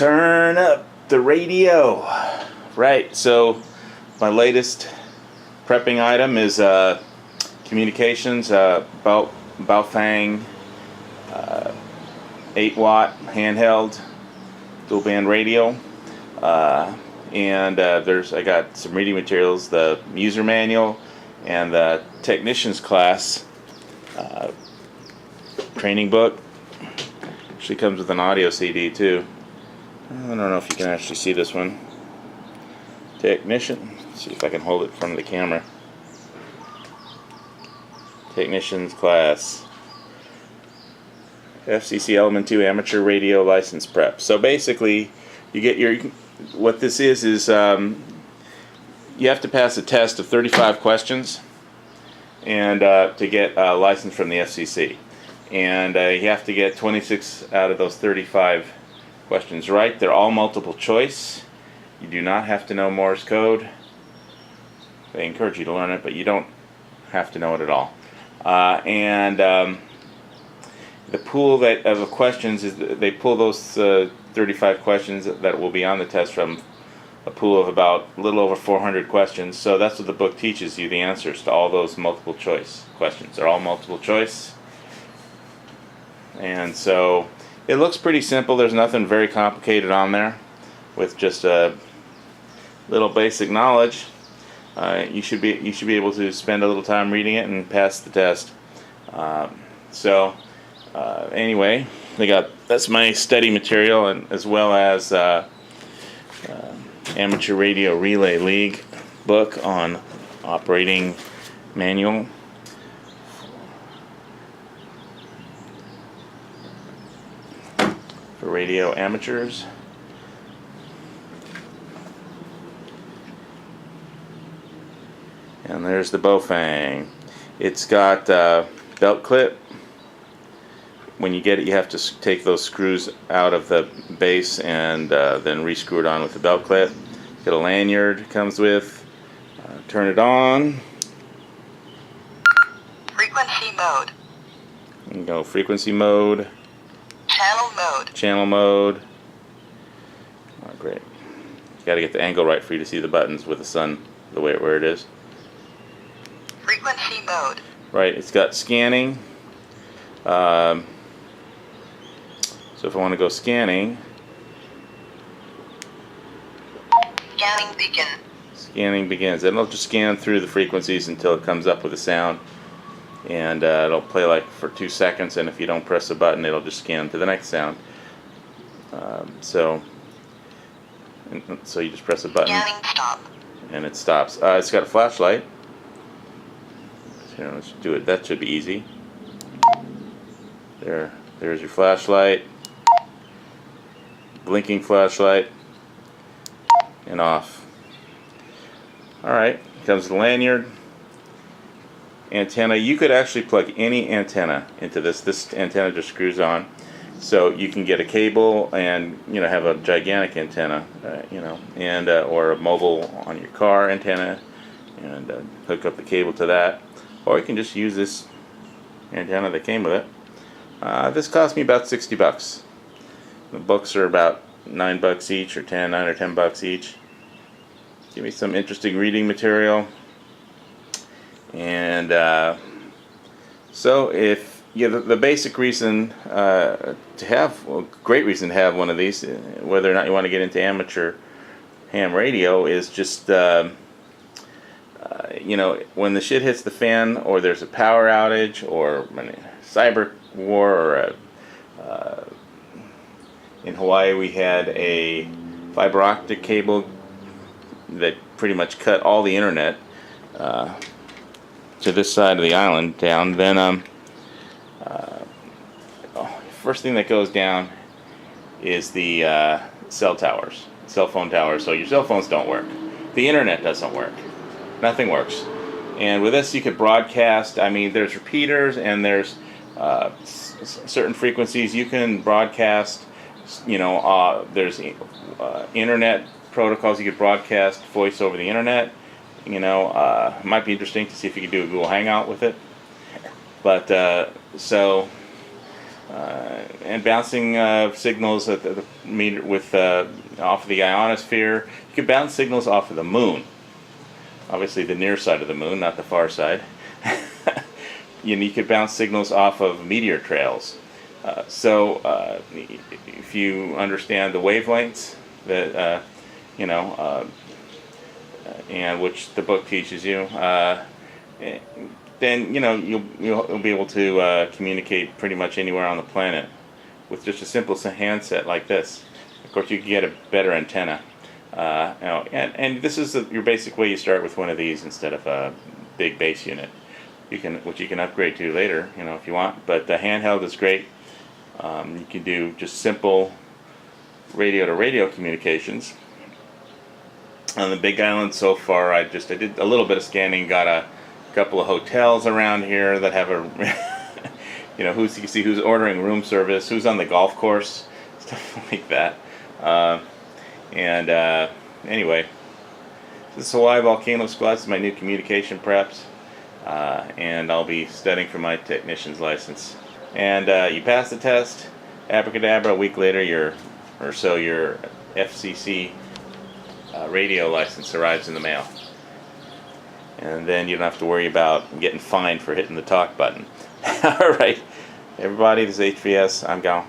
Turn up the radio. Right, so my latest prepping item is communications, Baofeng 8-watt handheld dual band radio. And I got some reading materials, the user manual and the technician's class training book. Actually comes with an audio CD too. I don't know if you can actually see this one. Technician. Let's see if I can hold it in front of the camera. Technician's class. FCC Element 2 Amateur Radio License Prep. So basically, you get your. What this is you have to pass a test of 35 questions, and to get a license from the FCC, and you have to get 26 out of those 35 questions right. They're all multiple choice. You do not have to know Morse code. They encourage you to learn it, but you don't have to know it at all. The pool of questions is they pull those 35 questions that will be on the test from a pool of about a little over 400 questions. So that's what the book teaches you, the answers to all those multiple choice questions. They're all multiple choice. And so it looks pretty simple. There's nothing very complicated on there. With just a little basic knowledge, you should be able to spend a little time reading it and pass the test. Anyway, that's my study material, and as well as Amateur Radio Relay League book on operating manual. For radio amateurs. And there's the Baofeng. It's got belt clip. When you get it, you have to take those screws out of the base and then re-screw it on with the belt clip. Got a lanyard it comes with. Turn it on. Frequency mode. And go frequency mode. Channel mode. Channel mode. Oh, great. You got to get the angle right for you to see the buttons with the sun the way where it is. Frequency mode. Right, it's got scanning. So if I want to go scanning. Scanning begin. Scanning begins. And it'll just scan through the frequencies until it comes up with a sound. And it'll play like for 2 seconds, and if you don't press a button, it'll just scan to the next sound. So you just press a button. Scanning stop. And it stops. It's got a flashlight. Here, let's do it. That should be easy. There's your flashlight. Blinking flashlight. And off. Alright, comes the lanyard. Antenna. You could actually plug any antenna into this. This antenna just screws on. So you can get a cable and have a gigantic antenna, and or a mobile on your car antenna, and hook up the cable to that. Or you can just use this antenna that came with it. This cost me about $60. The books are about $9 each, or $9 or $10 each. Give me some interesting reading material. And so if the basic reason great reason to have one of these, whether or not you want to get into amateur ham radio, is just when the shit hits the fan, or there's a power outage, or a cyber war, or in Hawaii we had a fiber optic cable that pretty much cut all the internet to this side of the island down. Then first thing that goes down is the cell phone towers. So your cell phones don't work. The internet doesn't work. Nothing works. And with this, you could broadcast. I mean, there's repeaters and there's certain frequencies you can broadcast. There's internet protocols you could broadcast voice over the internet. It might be interesting to see if you could do a Google Hangout with it. But so and bouncing signals at the meter with off of the ionosphere. You can bounce signals off of the moon. Obviously, the near side of the moon, not the far side. You could bounce signals off of meteor trails. So if you understand the wavelengths that and which the book teaches you, then you'll be able to communicate pretty much anywhere on the planet with just a simple handset like this. Of course, you can get a better antenna. And this is your basic way you start with one of these instead of a big base unit. Which you can upgrade to later, if you want. But the handheld is great. You can do just simple radio-to-radio communications. On the Big Island so far, I did a little bit of scanning. Got a couple of hotels around here that have a, you can see who's ordering room service, who's on the golf course, stuff like that. Anyway, this is Hawaii Volcano Squad. This is my new communication preps. And I'll be studying for my technician's license. And you pass the test, abracadabra, a week later your FCC radio license arrives in the mail. And then you don't have to worry about getting fined for hitting the talk button. Alright, everybody, this is HVS. I'm Gal.